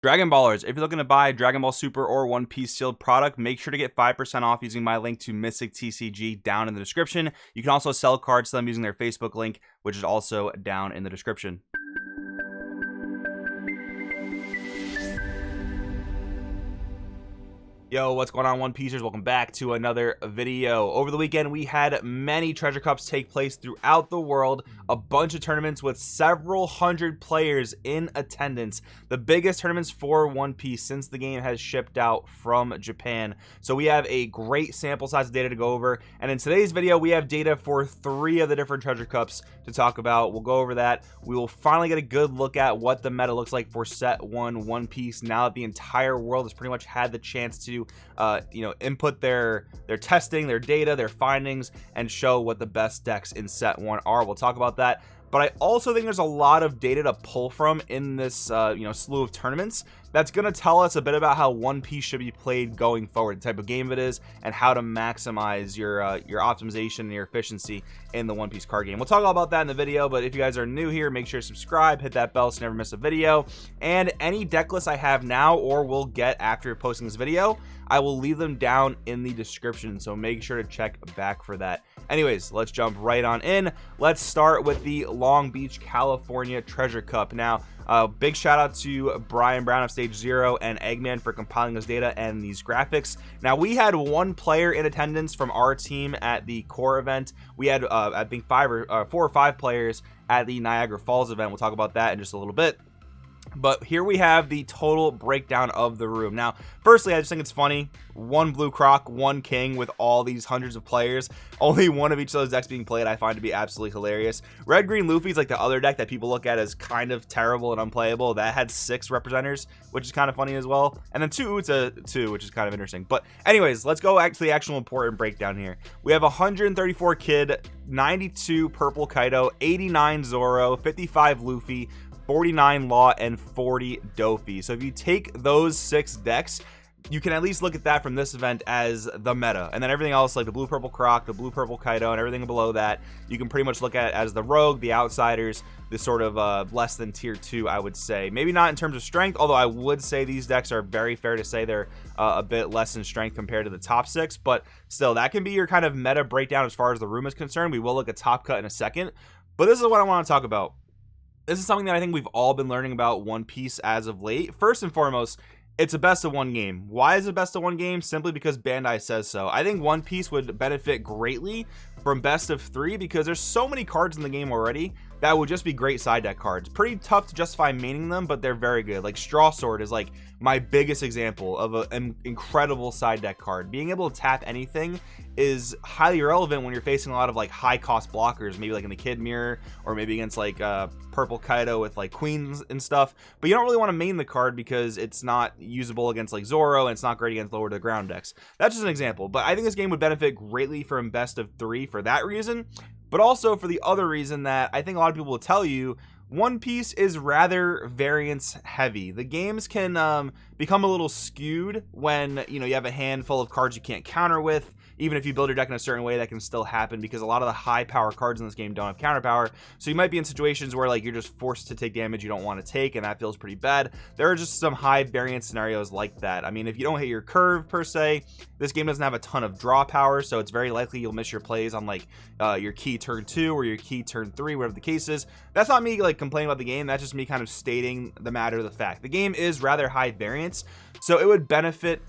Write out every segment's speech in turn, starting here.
Dragon Ballers, if you're looking to buy Dragon Ball Super or One Piece sealed product, make sure to get 5% off using my link to Mystic TCG down in the description. You can also sell cards to them using their Facebook link, which is also down in the description. Yo, what's going on, One Piecers? Welcome back to another video. Over the weekend, we had many treasure cups take place throughout the world, a bunch of tournaments with several hundred players in attendance, the biggest tournaments for One Piece since the game has shipped out from Japan. So we have a great sample size of data to go over, and in today's video, we have data for 3 of the different treasure cups to talk about. We'll go over that. We will finally get a good look at what the meta looks like for set 1 One Piece now that the entire world has pretty much had the chance to input their testing, their data, their findings, and show what the best decks in set 1 are. We'll talk about that. But I also think there's a lot of data to pull from in this slew of tournaments that's going to tell us a bit about how One Piece should be played going forward, the type of game it is, and how to maximize your optimization and your efficiency in the One Piece card game. We'll talk all about that in the video, but if you guys are new here, make sure to subscribe, hit that bell so you never miss a video. And any deck lists I have now or will get after posting this video, I will leave them down in the description, so make sure to check back for that. Anyways, let's jump right on in. Let's start with the Long Beach, California Treasure Cup. Now, big shout out to Brian Brown of Stage Zero and Eggman for compiling this data and these graphics. Now, we had 1 player in attendance from our team at the core event. We had, I think, 4 or 5 players at the Niagara Falls event. We'll talk about that in just a little bit. But here we have the total breakdown of the room. Now, firstly, I just think it's funny. 1 Blue Croc, 1 King with all these hundreds of players. Only one of each of those decks being played I find to be absolutely hilarious. Red Green Luffy's like the other deck that people look at as kind of terrible and unplayable. That had 6 representers, which is kind of funny as well. And then 2 to 2, which is kind of interesting. But anyways, let's go to the actual important breakdown here. We have 134 Kid, 92 Purple Kaido, 89 Zoro, 55 Luffy, 49 Law, and 40 Dofi. So if you take those 6 decks, you can at least look at that from this event as the meta, and then everything else like the Blue Purple Croc, the Blue Purple Kaido, and everything below that you can pretty much look at as the rogue, the outsiders, the sort of less than tier 2, I would say. Maybe not in terms of strength, although I would say these decks are very fair to say they're a bit less in strength compared to the top 6, but still, that can be your kind of meta breakdown as far as the room is concerned. We will look at Top Cut in a second, but this is what I want to talk about. This is something that I think we've all been learning about One Piece as of late. First and foremost, it's a best of 1 game. Why is it best of 1 game? Simply because Bandai says so. I think One Piece would benefit greatly from best of 3 because there's so many cards in the game already that would just be great side deck cards. Pretty tough to justify maining them, but they're very good. Like Straw Sword is like my biggest example of an incredible side deck card. Being able to tap anything is highly relevant when you're facing a lot of like high cost blockers, maybe like in the Kid Mirror or maybe against like Purple Kaido with like queens and stuff. But you don't really want to main the card because it's not usable against like Zoro and it's not great against lower to the ground decks. That's just an example, but I think this game would benefit greatly from best of 3 for that reason, but also for the other reason that I think a lot of people will tell you. One Piece is rather variance heavy. The games can become a little skewed when you have a handful of cards you can't counter with. Even if you build your deck in a certain way, that can still happen because a lot of the high power cards in this game don't have counter power. So you might be in situations where like you're just forced to take damage you don't want to take, and that feels pretty bad. There are just some high variance scenarios like that. I mean, if you don't hit your curve per se, this game doesn't have a ton of draw power, so it's very likely you'll miss your plays on like your key turn 2 or your key turn 3, whatever the case is. That's not me like complaining about the game. That's just me kind of stating the matter of the fact. The game is rather high variance, so it would benefit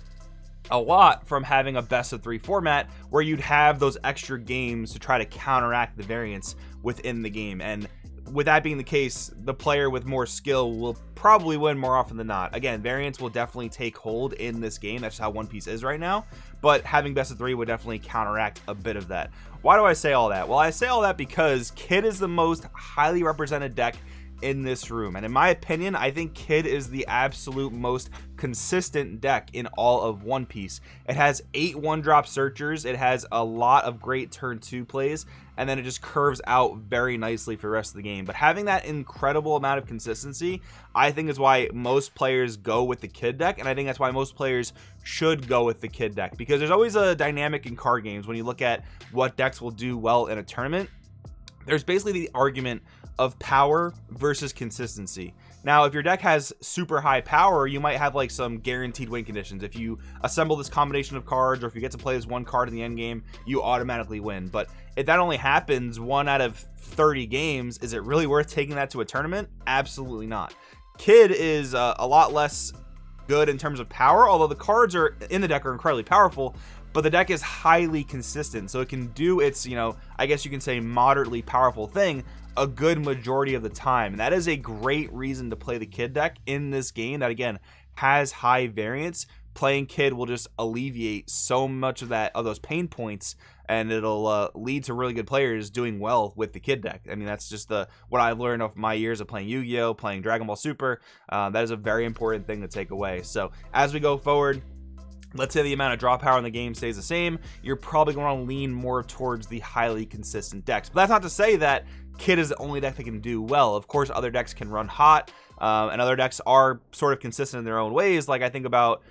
a lot from having a best of 3 format where you'd have those extra games to try to counteract the variance within the game. And with that being the case, the player with more skill will probably win more often than not. Again, variance will definitely take hold in this game. That's how One Piece is right now, but having best of 3 would definitely counteract a bit of that. Why do I say all that? Well, I say all that because Kid is the most highly represented deck in this room, and in my opinion, I think Kid is the absolute most consistent deck in all of One Piece. It has 8 1-drop searchers, it has a lot of great turn 2 plays, and then it just curves out very nicely for the rest of the game. But having that incredible amount of consistency, I think is why most players go with the Kid deck, and I think that's why most players should go with the Kid deck, because there's always a dynamic in card games when you look at what decks will do well in a tournament. There's basically the argument of power versus consistency. Now, if your deck has super high power, you might have like some guaranteed win conditions. If you assemble this combination of cards, or if you get to play this one card in the end game, you automatically win. But if that only happens 1 out of 30 games, is it really worth taking that to a tournament? Absolutely not. Kid is a lot less good in terms of power, although the cards are in the deck are incredibly powerful, but the deck is highly consistent, so it can do its, I guess you can say moderately powerful thing a good majority of the time. And that is a great reason to play the Kid deck in this game that, again, has high variance. Playing Kid will just alleviate so much of those pain points, and it'll lead to really good players doing well with the Kid deck. I mean, that's just what I've learned of my years of playing Yu-Gi-Oh, playing Dragon Ball Super. That is a very important thing to take away. So as we go forward, let's say the amount of draw power in the game stays the same, you're probably going to lean more towards the highly consistent decks. But that's not to say that Kid is the only deck that can do well. Of course, other decks can run hot, and other decks are sort of consistent in their own ways. Like I think about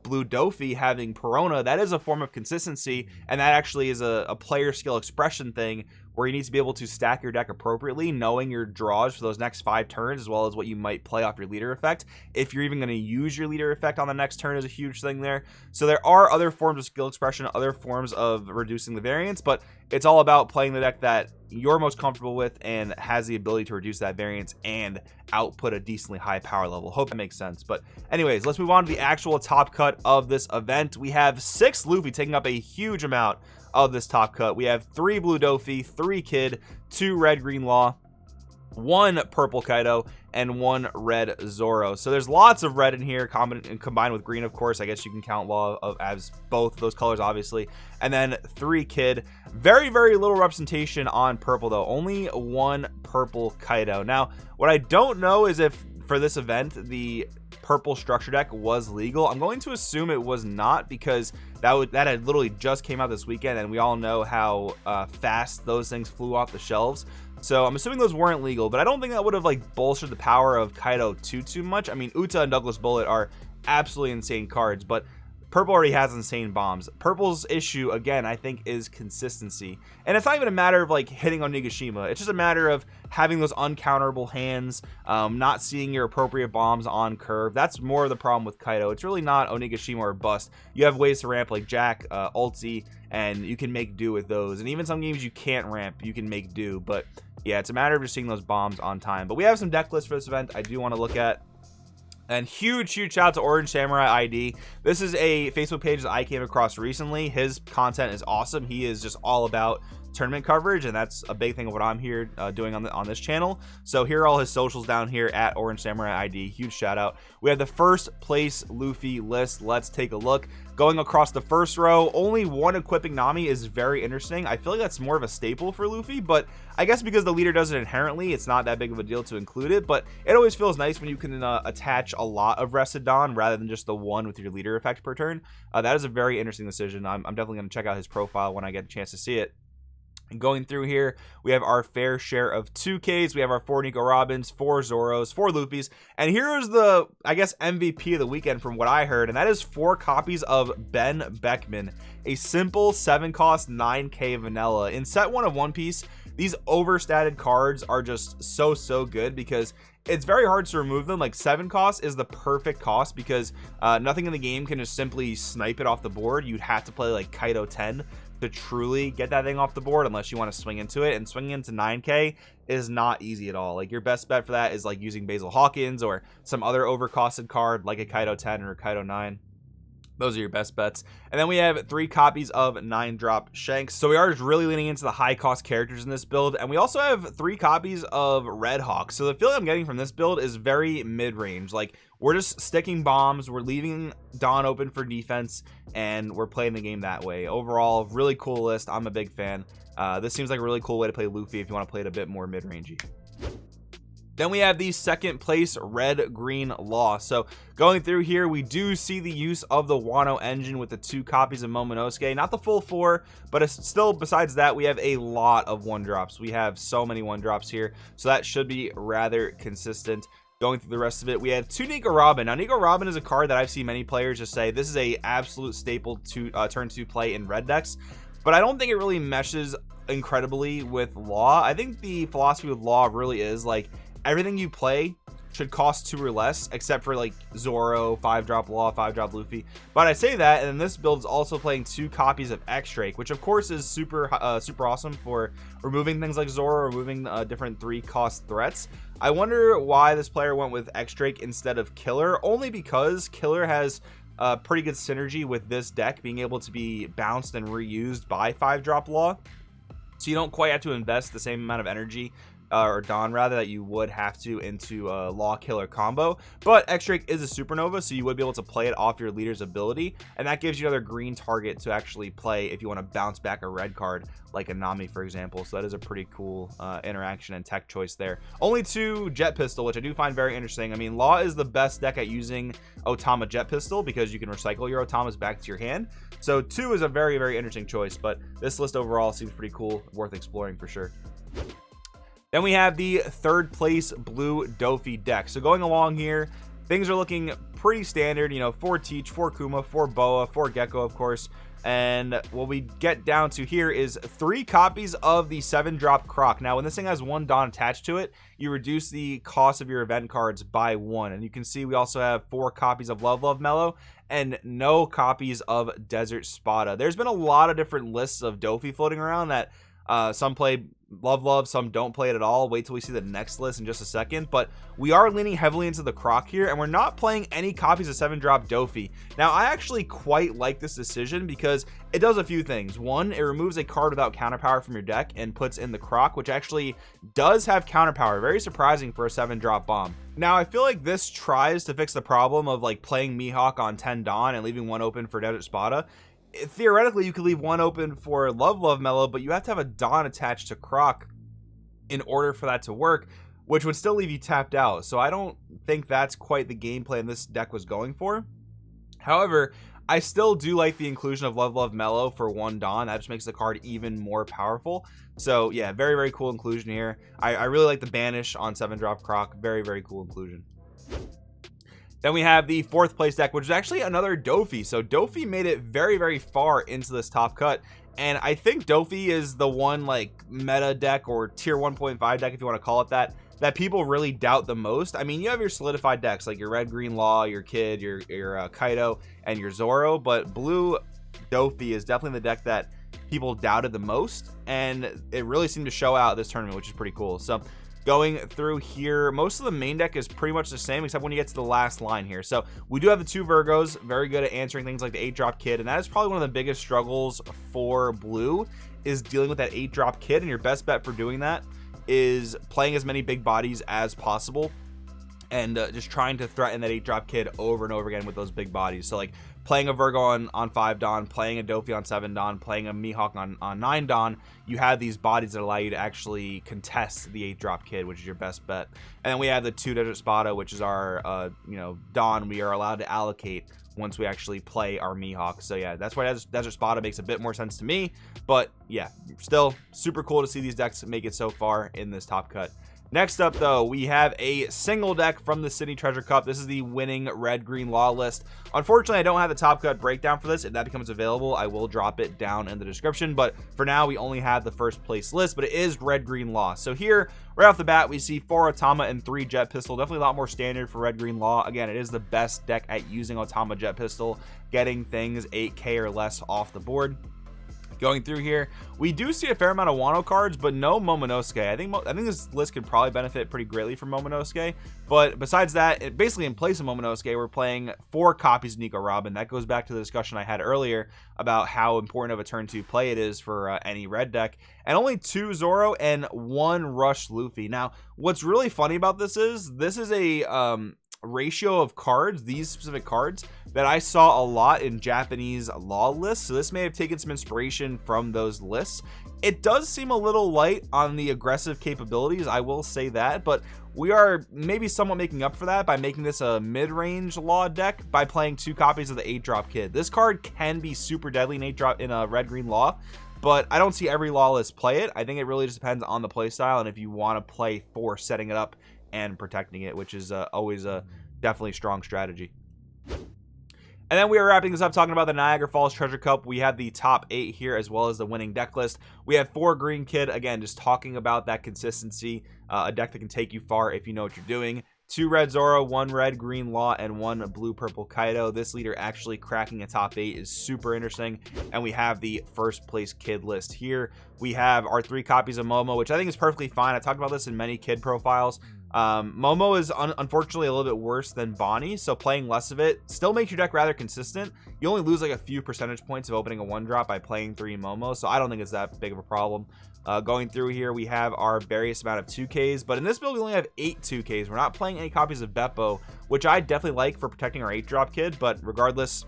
Blue Dofi having Perona. That is a form of consistency, and that actually is a player skill expression thing where you need to be able to stack your deck appropriately, knowing your draws for those next 5 turns, as well as what you might play off your leader effect. If you're even going to use your leader effect on the next turn is a huge thing there. So there are other forms of skill expression, other forms of reducing the variance, but it's all about playing the deck that you're most comfortable with and has the ability to reduce that variance and output a decently high power level. Hope that makes sense. But anyways, let's move on to the actual top cut of this event. We have 6 Luffy taking up a huge amount of this top cut. We have 3 Blue Dofi, 3 Kid, 2 Red Green Law, 1 Purple Kaido, and 1 Red Zoro. So there's lots of red in here, combined with green, of course. I guess you can count Law as both those colors, obviously. And then 3 Kid. Very, very little representation on purple, though. Only 1 Purple Kaido. Now, what I don't know is if for this event the purple structure deck was legal. I'm going to assume it was not, because that had literally just came out this weekend, and we all know how fast those things flew off the shelves. So I'm assuming those weren't legal, but I don't think that would have like bolstered the power of Kaido too much. I mean, Uta and Douglas Bullet are absolutely insane cards, but purple already has insane bombs. Purple's issue, again, I think, is consistency. And it's not even a matter of like hitting on Nigashima. It's just a matter of having those uncounterable hands, not seeing your appropriate bombs on curve. That's more of the problem with Kaido. It's really not Onigashima or bust. You have ways to ramp like Jack, Ulti, and you can make do with those. And even some games you can't ramp, you can make do. But yeah, it's a matter of just seeing those bombs on time. But we have some deck lists for this event I do want to look at. And huge shout out to Orange Samurai ID. This is a Facebook page that I came across recently. His content is awesome. He is just all about tournament coverage, and that's a big thing of what I'm here doing on this channel. So here are all his socials down here at Orange Samurai ID. Huge shout out. We have the first place Luffy list. Let's take a look. Going across the first row, only 1 equipping Nami is very interesting. I feel like that's more of a staple for Luffy, but I guess because the leader does it inherently, it's not that big of a deal to include it. But it always feels nice when you can attach a lot of Rested Dawn rather than just the 1 with your leader effect per turn. That is a very interesting decision. I'm definitely going to check out his profile when I get a chance to see it. And going through here, we have our fair share of 2Ks. We have our 4 Nico Robins, 4 Zoros, 4 Luffys. And here is the, I guess, MVP of the weekend from what I heard. And that is 4 copies of Ben Beckman. A simple 7-cost 9K vanilla. In set 1 of One Piece, these overstated cards are just so good because it's very hard to remove them. Like 7 cost is the perfect cost because nothing in the game can just simply snipe it off the board. You'd have to play like Kaido 10 to truly get that thing off the board unless you want to swing into it, and swinging into 9K is not easy at all. Like your best bet for that is like using Basil Hawkins or some other overcosted card like a Kaido 10 or a Kaido 9. Those are your best bets. And then we have 3 copies of 9-drop Shanks. So we are just really leaning into the high cost characters in this build. And we also have 3 copies of Red Hawk. So the feeling I'm getting from this build is very mid-range. Like we're just sticking bombs, we're leaving Dawn open for defense, and we're playing the game that way. Overall, really cool list. I'm a big fan. This seems like a really cool way to play Luffy if you want to play it a bit more mid-rangey. Then we have the second place Red Green Law. So going through here, we do see the use of the Wano engine with the 2 copies of Momonosuke. Not the full 4, but it's still, besides that, we have a lot of 1-drops. We have so many 1-drops here, so that should be rather consistent. Going through the rest of it, we have 2 Nico Robin. Now, Nico Robin is a card that I've seen many players just say this is a absolute staple to turn 2 play in red decks, but I don't think it really meshes incredibly with Law. I think the philosophy with Law really is like everything you play should cost 2 or less, except for like Zoro, 5-drop Law, 5-drop Luffy. But I say that, and then this build is also playing 2 copies of X-Drake, which of course is super awesome for removing things like Zoro, removing different 3-cost threats. I wonder why this player went with X-Drake instead of Killer, only because Killer has pretty good synergy with this deck, being able to be bounced and reused by 5-drop Law. So you don't quite have to invest the same amount of energy or Dawn rather that you would have to into a Law Killer combo. But X-Drake is a supernova, so you would be able to play it off your leader's ability, and that gives you another green target to actually play if you want to bounce back a red card like a Nami, for example. So that is a pretty cool interaction and tech choice there. Only 2 Jet Pistol, which I do find very interesting. I mean, Law is the best deck at using Otama Jet Pistol because you can recycle your Otamas back to your hand. So 2 is a very interesting choice, but this list overall seems pretty cool, worth exploring for sure. Then we have the 3rd place blue Dofi deck. So going along here, things are looking pretty standard, you know, 4 Teach, 4 Kuma, 4 Boa, 4 Gecko, of course. And what we get down to here is 3 copies of the 7-drop Croc. Now, when this thing has 1 Dawn attached to it, you reduce the cost of your event cards by 1. And you can see we also have 4 copies of Love Mellow and no copies of Desert Spada. There's been a lot of different lists of Dofi floating around that some play Love, some don't play it at all. Wait till we see the next list in just a second. But we are leaning heavily into the Croc here, and we're not playing any copies of 7-drop Dofi. Now, I actually quite like this decision because it does a few things. One, it removes a card without counterpower from your deck and puts in the Croc, which actually does have counterpower. Very surprising for a 7-drop bomb. Now, I feel like this tries to fix the problem of like playing Mihawk on 10 Dawn and leaving 1 open for Desert Spada. Theoretically, you could leave 1 open for Love Mellow, but you have to have a Dawn attached to Croc in order for that to work, which would still leave you tapped out. So I don't think that's quite the game plan this deck was going for. However, I still do like the inclusion of Love Mellow for 1 Dawn. That just makes the card even more powerful. So yeah, very cool inclusion here. I really like the Banish on 7-drop Croc. Very cool inclusion. Then we have the 4th place deck, which is actually another Dofi. So Dofi made it very far into this top cut. And I think Dofi is the one like meta deck or tier 1.5 deck, if you want to call it that people really doubt the most. I mean, you have your solidified decks like your Red Green Law, your Kid, your Kaido, and your Zoro. But blue Dofi is definitely the deck that people doubted the most. And it really seemed to show out this tournament, which is pretty cool. So going through here, most of the main deck is pretty much the same except when you get to the last line here. So we do have the 2 Virgos, very good at answering things like the 8-drop Kid, and that is probably one of the biggest struggles for blue, is dealing with that 8-drop Kid. And your best bet for doing that is playing as many big bodies as possible and just trying to threaten that 8-drop Kid over and over again with those big bodies. So like playing a Virgo on 5 Dawn, playing a Dofi on 7 Dawn, playing a Mihawk on 9 Dawn, you have these bodies that allow you to actually contest the 8-drop Kid, which is your best bet. And then we have the 2 Desert Spada, which is our Dawn we are allowed to allocate once we actually play our Mihawk. So yeah, that's why Desert Spada makes a bit more sense to me. But yeah, still super cool to see these decks make it so far in this top cut. Next up, though, we have a single deck from the Sydney Treasure Cup. This is the winning Red Green Law list. Unfortunately, I don't have the top cut breakdown for this. If that becomes available, I will drop it down in the description. But for now, we only have the 1st place list, but it is Red Green Law. So here, right off the bat, we see 4 Otama and 3 Jet Pistol. Definitely a lot more standard for Red Green Law. Again, it is the best deck at using Otama Jet Pistol, getting things 8k or less off the board. Going through here, we do see a fair amount of Wano cards, but no Momonosuke. I think this list could probably benefit pretty greatly from Momonosuke. But besides that, basically in place of Momonosuke, we're playing 4 copies of Nico Robin. That goes back to the discussion I had earlier about how important of a turn 2 play it is for any red deck. And only 2 Zoro and 1 Rush Luffy. Now, what's really funny about this is a ratio of cards, these specific cards, that I saw a lot in Japanese law lists. So this may have taken some inspiration from those lists. It does seem a little light on the aggressive capabilities, I will say that, but we are maybe somewhat making up for that by making this a mid-range law deck by playing 2 copies of the 8-drop Kid. This card can be super deadly in 8-drop in a Red Green Law, but I don't see every law list play it. I think it really just depends on the play style and if you want to play for setting it up and protecting it, which is always a definitely strong strategy. And then we are wrapping this up talking about the Niagara Falls Treasure Cup. We have the top 8 here as well as the winning deck list. We have 4 Green Kid, again, just talking about that consistency, a deck that can take you far if you know what you're doing. 2 red Zoro, 1 red green Law, and 1 blue purple Kaido. This leader actually cracking a top 8 is super interesting. And we have the first place kid list here. We have our 3 copies of Momo, which I think is perfectly fine. I talked about this in many kid profiles. Momo is unfortunately a little bit worse than Bonnie, so playing less of it still makes your deck rather consistent. You only lose like a few percentage points of opening a 1-drop by playing 3 Momo, so I don't think it's that big of a problem. Going through here, we have our various amount of 2Ks, but in this build we only have 8 2Ks. We're not playing any copies of Beppo, which I definitely like for protecting our 8-drop kid, but regardless,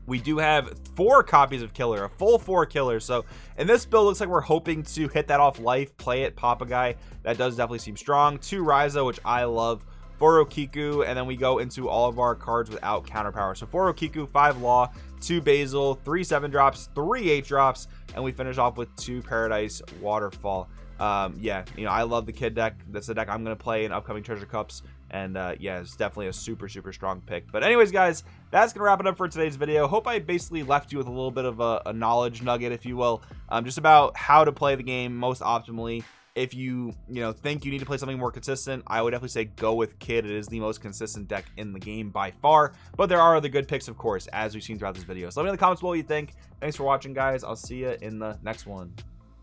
we do have 4 copies of Killer, a full 4 Killers. So in this build, looks like we're hoping to hit that off life, play it, pop a guy. That does definitely seem strong. 2 Ryza, which I love. 4 Okiku, and then we go into all of our cards without counter power. So 4 Okiku, 5 Law, 2 Basil, 3 7-drops, 3 8-drops, and we finish off with 2 Paradise Waterfall. Yeah, you know, I love the kid deck. That's the deck I'm going to play in upcoming Treasure Cups. And yeah, it's definitely a super strong pick. But anyways, guys, that's gonna wrap it up for today's video. Hope I basically left you with a little bit of a knowledge nugget, if you will, just about how to play the game most optimally. If you think you need to play something more consistent, I would definitely say go with Kid. It is the most consistent deck in the game by far, but there are other good picks, of course, as we've seen throughout this video. So let me know in the comments below what you think. Thanks for watching, guys. I'll see you in the next one.